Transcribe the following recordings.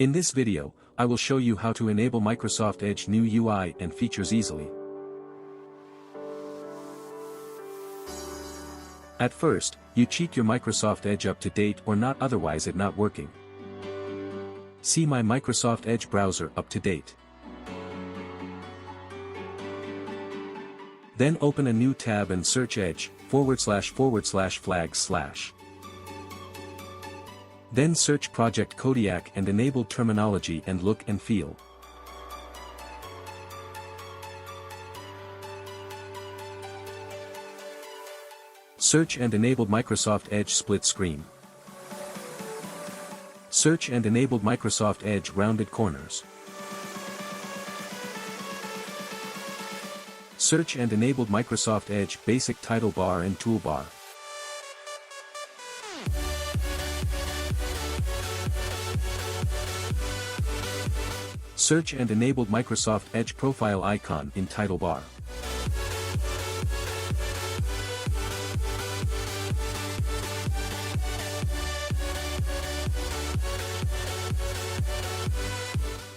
In this video, I will show you how to enable Microsoft Edge new UI and features easily. At first, you check your Microsoft Edge up to date or not, otherwise it not working. See my Microsoft Edge browser up to date. Then open a new tab and search Edge //flags/. Then search Project Kodiak and enable terminology and look and feel. Search and enabled Microsoft Edge split screen. Search and enabled Microsoft Edge rounded corners. Search and enabled Microsoft Edge basic title bar and toolbar. Search and enabled Microsoft Edge profile icon in title bar.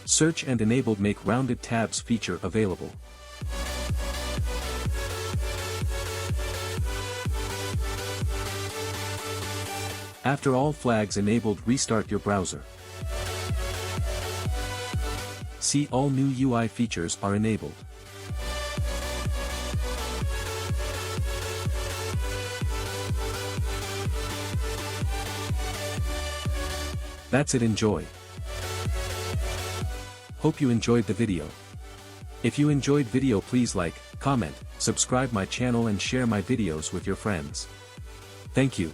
Search and enabled make rounded tabs feature available. After all flags enabled, restart your browser. See, all new UI features are enabled. That's it, enjoy. Hope you enjoyed the video. If you enjoyed video, please like, comment, subscribe my channel and share my videos with your friends. Thank you.